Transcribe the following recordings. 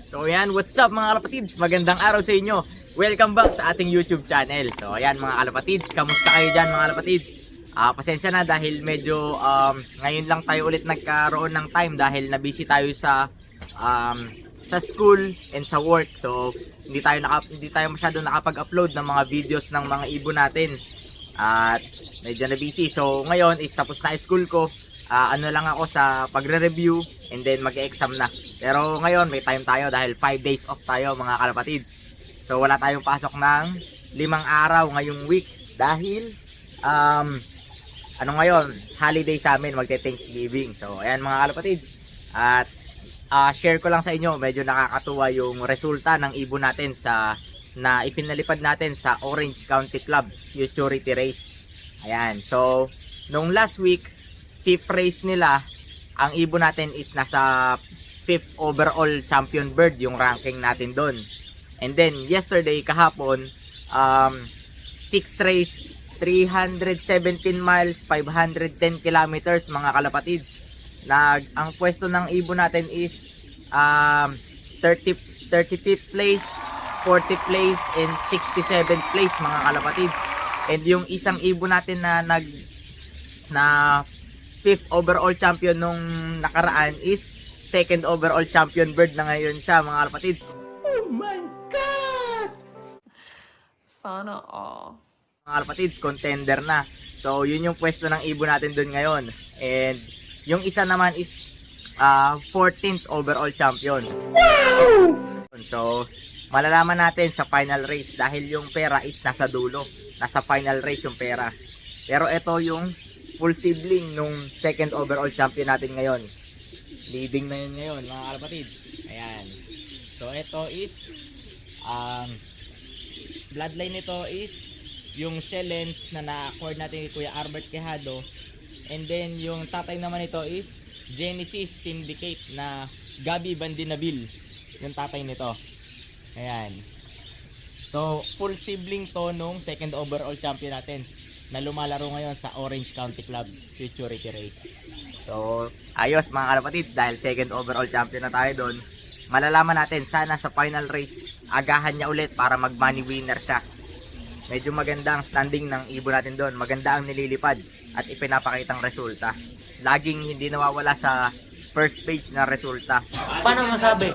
So ayan, what's up mga kalapatids? Magandang araw sa inyo. Welcome back sa ating YouTube channel. So ayan mga kalapatids, kamusta kayo dyan mga kalapatids? Pasensya na dahil medyo ngayon lang tayo ulit nagkaroon ng time dahil na-busy tayo sa school and sa work. So hindi tayo masyado nakapag-upload ng mga videos ng mga ibon natin. At medyo na-busy. So ngayon is tapos na school ko. Ano lang ako sa pagre-review and then mag-exam na. Pero ngayon may time tayo dahil 5 days off tayo mga kalapatids. So wala tayong pasok ng 5 araw ngayong week dahil ano ngayon, holiday sa amin, magte-Thanksgiving. So ayan mga kalapatids. At share ko lang sa inyo, medyo nakakatuwa yung resulta ng ibon natin na ipinalipad natin sa Orange County Club Futurity Race. Ayan, so nung last week 5th race nila, ang ibon natin is nasa 5th overall champion bird yung ranking natin doon. And then yesterday, kahapon, 6th race, 317 miles, 510 kilometers mga kalapatids. Ang pwesto ng ibon natin is 35th place, 40th place, and 67th place mga kalapatids. And yung isang ibon natin na 5th overall champion nung nakaraan is 2nd overall champion bird na ngayon siya mga kalapatids. Oh my God! Sana all. Mga kalapatids, contender na. So yun yung pwesto ng ibon natin dun ngayon. And yung isa naman is 14th overall champion. Wow! So malalaman natin sa final race dahil yung pera is nasa dulo. Nasa final race yung pera. Pero ito yung full sibling nung 2nd overall champion natin ngayon. Leading na yun ngayon mga kalapatids. Ayan. So ito is bloodline nito is yung Shellens na na-accord natin kay Kuya Albert Quijado. And then yung tatay naman nito is Genesis Syndicate na Gabi Bandinabil. Yung tatay nito. Ayan. So full sibling to nung 2nd overall champion natin na lumalaro ngayon sa Orange County Club Futurity Race. So ayos mga kalapatids, dahil 2nd overall champion na tayo doon, malalaman natin sana sa final race agahan niya ulit para mag money winner siya. Medyo maganda ang standing ng ibon natin doon, maganda ang nililipad at ipinapakitang resulta. Laging hindi nawawala sa first page na resulta. Paano masabi?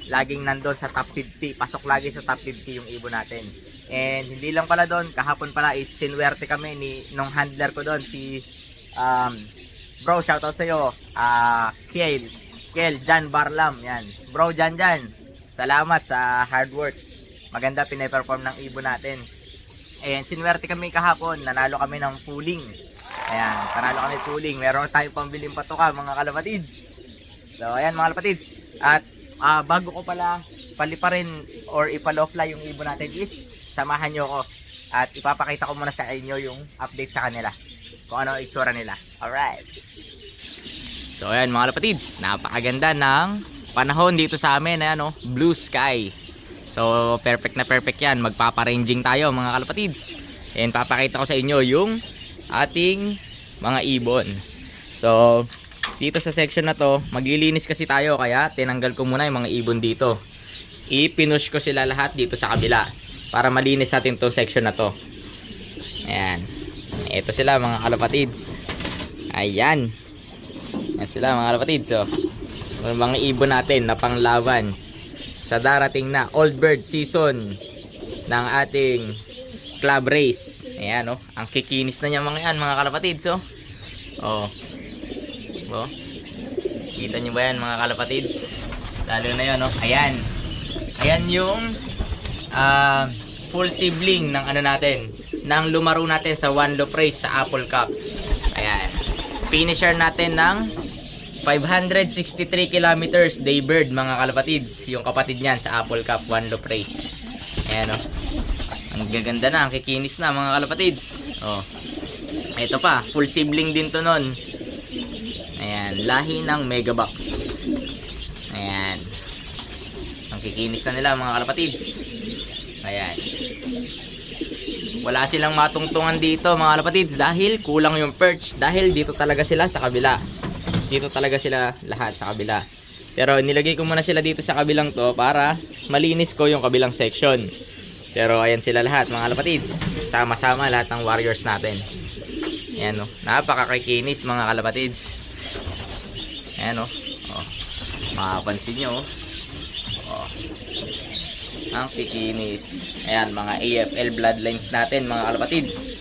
Laging nandun sa top 50, pasok lagi sa top 50 yung ibon natin. And hindi lang pala doon, kahapon pala is sinuwerte kami nung handler ko doon, si bro, shoutout sa'yo, Kiel Jan Barlam, yan. Bro, Jan, salamat sa hard work. Maganda pinaperform ng ibon natin. And sinuwerte kami kahapon, nanalo kami ng pooling. Ayan, panalo kami pooling. Meron tayong pambiling patuka mga kalapatids. So ayan mga kalapatids. At bago ko pala paliparin or ipalofly yung ibon natin is samahan nyo ko at ipapakita ko muna sa inyo yung update sa kanila kung ano itsura nila. Alright. So ayan mga kalapatids, napakaganda ng panahon dito sa amin. Ayan, blue sky. So perfect na perfect yan. Magpaparanging tayo mga kalapatids. And papakita ko sa inyo yung ating mga ibon. So dito sa section na to, maglilinis kasi tayo, kaya tinanggal ko muna yung mga ibon dito. I-pinush ko sila lahat dito sa kabila para malinis natin tong section na to. Ayan. Ito sila mga kalapatids. Ayan. Ayan sila mga kalapatids. So, mga ibon natin na panglaban sa darating na old bird season ng ating club race. Ayan, ang kikinis na niya mga yan mga kalapatids. Oh. Kita nyo ba yan mga kalapatids? Lalo na yun, ayan. Ayan yung full sibling ng ano natin, ng lumaro natin sa one loop race sa Apple Cup. Ayan. Finisher natin ng 563 kilometers daybird mga kalapatids. Yung kapatid niyan sa Apple Cup one loop race. Ayan ang gaganda na, ang kikinis na mga kalapatids. Ito pa, full sibling din to nun. Ayan, lahi ng Megabox. Ayan. Ang kikinis na nila mga kalapatids. Ayan. Wala silang matungtungan dito mga kalapatids dahil kulang yung perch. Dahil dito talaga sila sa kabila. Dito talaga sila lahat sa kabila. Pero nilagay ko muna sila dito sa kabilang to para malinis ko yung kabilang section. Pero ayan sila lahat mga kalapatids. Sama-sama lahat ng warriors natin. Ayan o. Napakakikinis mga kalapatids. Ayan o. Oh. Makapansin nyo. Oh. Ang kikinis. Ayan mga AFL bloodlines natin mga kalapatids.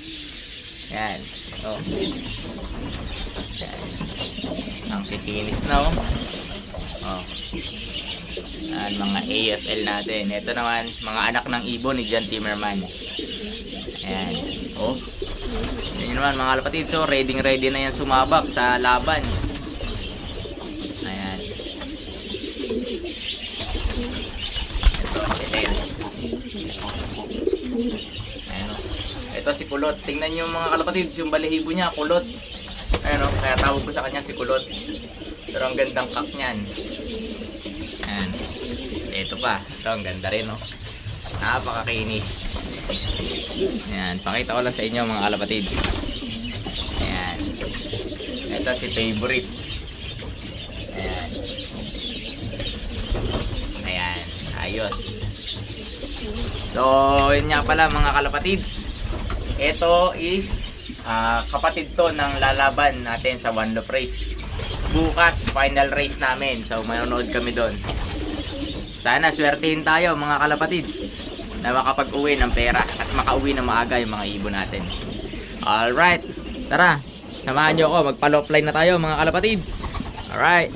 Ayan. Oh. Ayan. Ang kikinis na o. Oh. Ayan, mga AFL natin. Ito naman, mga anak ng ibon ni John Timmerman. Ayan. Oh. Yan naman mga kalapatid. So, ready na yan sumabak sa laban. Ayan. Ito, si Lens. Ayan o. Ito si Kulot. Tingnan nyo mga kalapatid, yung balahibo niya, kulot. Ayan o, kaya tawag ko sa kanya si Kulot. Pero ang gandang kak niyan. Ayan. So, ito pa. Ito, ang ganda rin, no? Napakakinis. Ayan. Pakita ko lang sa inyo, mga kalapatids. Ayan. Ito si Favorite. Ayan. Ayan. Ayos. So, yun nga pala, mga kalapatids. Ito is kapatid to ng lalaban natin sa One Love Race. Bukas, final race namin. So, manonood kami doon. Sana swertihin tayo mga kalapatids na makapag-uwi ng pera at makauwi na maaga yung mga ibon natin. Alright. Tara, samahan nyo ako. Magpa-offline na tayo mga kalapatids. Alright.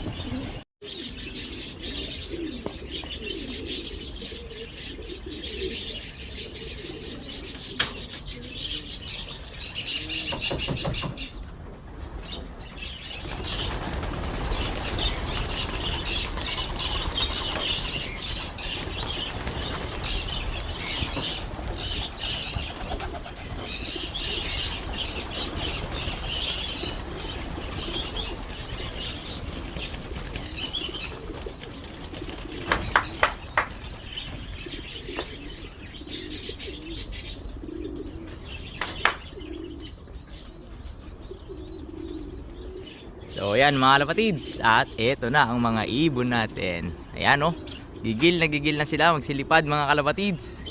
So ayan mga kalapatids, at eto na ang mga ibon natin. Ayan o, gigil na sila magsilipad mga kalapatids.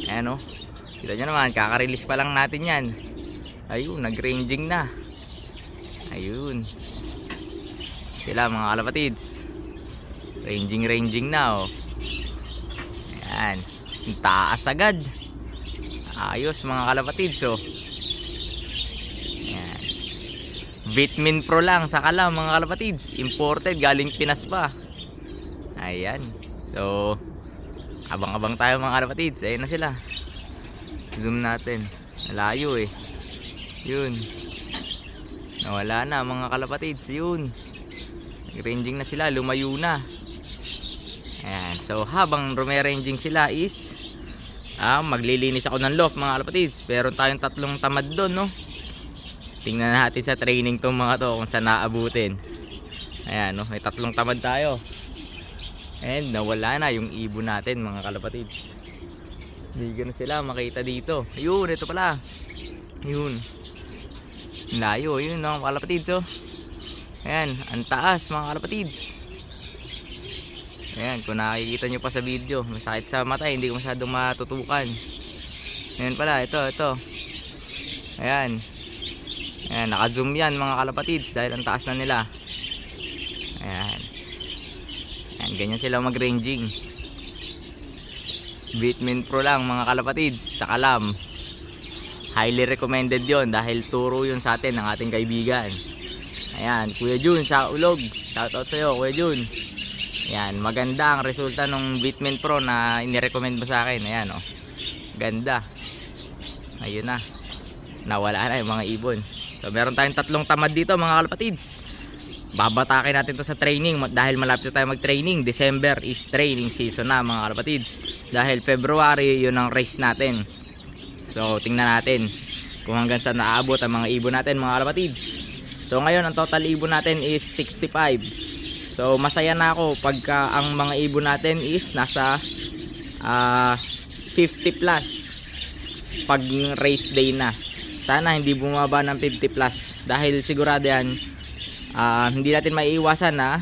Ayan o, kita nyo naman, kaka-release pa lang natin yan. Ayun, nag-ranging na. Ayun sila mga kalapatids, ranging na o. Ayan, taas agad. Ayos mga kalapatids o. Vitamin Pro lang, saka lang mga kalapatids. Imported, galing Pinas pa. Ayan. So, abang-abang tayo mga kalapatids. Ayan na sila. Zoom natin. Malayo eh. Yun. Nawala na mga kalapatids. Yun. Ranging na sila, lumayo na. Ayan. So, habang rume-ranging sila is maglilinis ako ng loft mga kalapatids. Pero tayong tatlong tamad doon, no? Tingnan natin sa training tong mga to kung saan naabutin. Ayan, no? May tatlong tamad tayo. And nawala na yung ibon natin mga kalapatids. Hindi na sila makita dito. Ayun, ito pala. Ayun. Layo, yun no, mga kalapatids oh. Ayan, ang taas mga kalapatids. Ayan, kung nakikita nyo pa sa video, masakit sa mata, hindi ko masyadong matutukan. Ayan pala, ito. Ayan. Ayan, naka-zoom yan mga kalapatids dahil ang taas na nila. Ayan. Ayan, ganyan sila mag-ranging. Vitamin Pro lang mga kalapatids sa kalam. Highly recommended yon dahil turo yun sa atin ng ating kaibigan. Ayan, Kuya Jun sa Ulog. Shoutout sa'yo, Kuya Jun. Ayan, maganda ang resulta ng Vitamin Pro na inirecommend mo sa akin. Ayan oh. Ganda. Ayun na. Nawala na yung mga ibon. So meron tayong tatlong tamad dito mga kalapatids. Babatakin natin to sa training dahil malapit tayo mag-training. December is training season na mga kalapatids. Dahil February yun ang race natin. So tingnan natin kung hanggang saan naabot ang mga ibon natin mga kalapatids. So ngayon ang total ibon natin is 65. So masaya na ako pagka ang mga ibon natin is nasa 50 plus pag race day na. Sana hindi bumaba ng 50 plus dahil sigurado yan hindi natin maiiwasan na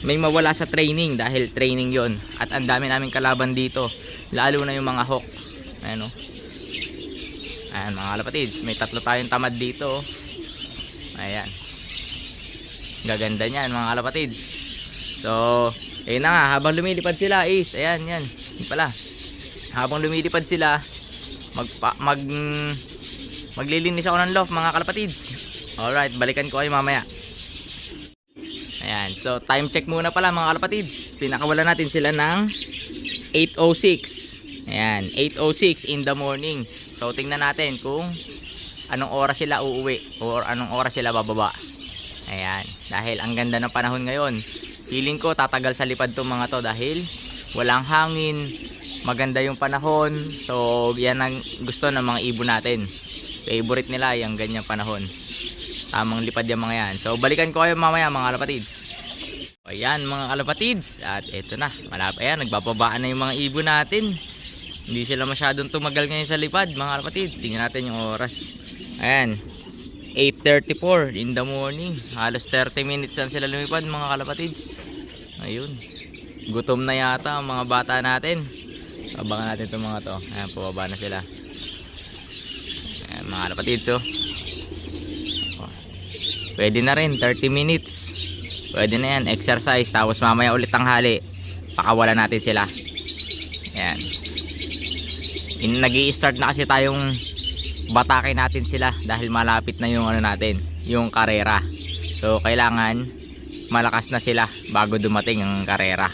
may mawala sa training dahil training yon. At ang dami namin kalaban dito, lalo na yung mga hawk. Ayan o. Ayan mga kalapatids, may 3 tayong tamad dito. Ayan. Gaganda niyan mga kalapatids. So, ayun na nga, habang lumilipad sila is, ayan, yan. Yun pala. Habang lumilipad sila, maglilinis ako ng loft mga kalapatids. Alright, balikan ko kayo mamaya. Ayan, so time check muna pala mga kalapatids. Pinakawala natin sila ng 8:06. Ayan, 8:06 in the morning. So tingnan natin kung anong oras sila uuwi or anong oras sila bababa. Ayan, dahil ang ganda ng panahon ngayon. Feeling ko tatagal sa lipad tong mga to dahil walang hangin, maganda yung panahon. So yan ang gusto ng mga ibon natin. Favorite nila yung ganyang panahon. Tamang lipad yung mga yan. So balikan ko kayo mamaya mga kalapatids. Ayan mga kalapatids. At eto na, malapit. Ayan, nagbababaan na yung mga ibon natin. Hindi sila masyadong tumagal ngayon sa lipad mga kalapatids. Tingnan natin yung oras. Ayan, 8:34 in the morning. Halos 30 minutes lang sila lumipad mga kalapatids. Ayun, gutom na yata ang mga bata natin. Abangan natin itong mga to. Ayan, pababa na sila. Ayan mga kalapatids oh. Pwede na rin, 30 minutes. Pwede na yan, exercise. Tapos mamaya ulit tanghali, pakawala natin sila. Ayan. Nag-i-start na kasi tayong batake natin sila dahil malapit na yung ano natin, yung karera. So kailangan malakas na sila bago dumating ang karera.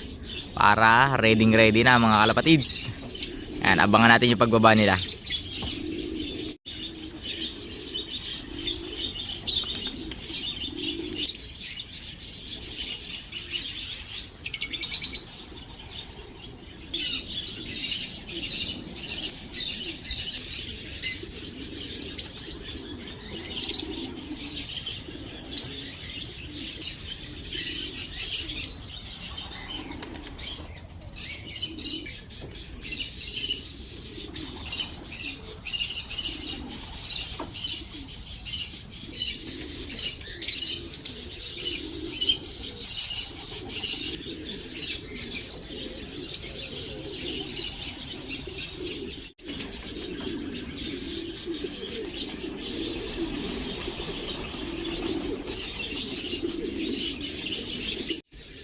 Para ready na mga kalapatids. Ayan, abangan natin yung pagbaba nila.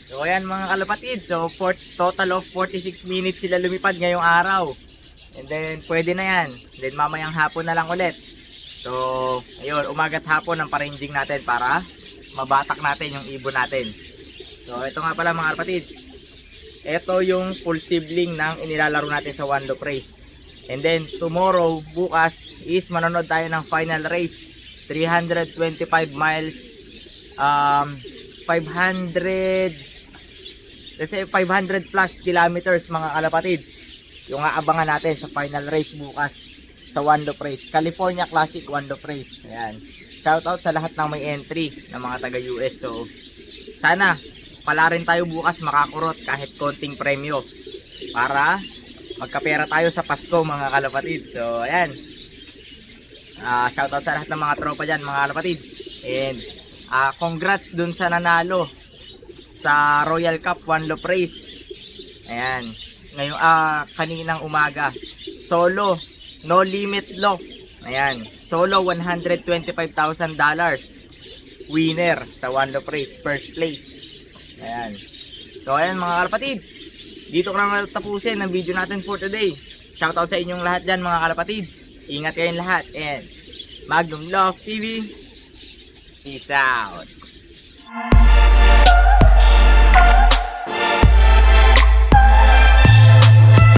So ayan mga kalapatid, so total of 46 minutes sila lumipad ngayong araw. And then pwede na yan. Then mamayang hapon na lang ulit. So ayun, umaga't hapon ang paringing natin para mabatak natin yung ibon natin. So ito nga pala mga kalapatid. Ito yung full sibling ng inilalaro natin sa one loop race. And then tomorrow, bukas is manonood tayo ng final race. 325 miles, 500 plus kilometers mga kalapatids. Yung aabangan natin sa final race bukas sa one loop race, California Classic one loop race. Ayan, shoutout sa lahat ng may entry ng mga taga US. So sana pala rin tayo bukas makakurot kahit konting premyo para magkapera tayo sa Pasko mga kalapatids. So ayan, shoutout sa lahat ng mga tropa dyan mga kalapatids. And congrats dun sa nanalo sa Royal Cup one loop race. Ayan, ngayong kaninang umaga, solo no limit lock. Ayan, solo $125,000 winner sa one loop race, first place. Ayan, so ayan mga kalapatids, dito ko na tapusin ang video natin for today. Shoutout sa inyong lahat dyan mga kalapatids. Ingat kayong lahat, and Magnum Love TV, peace out.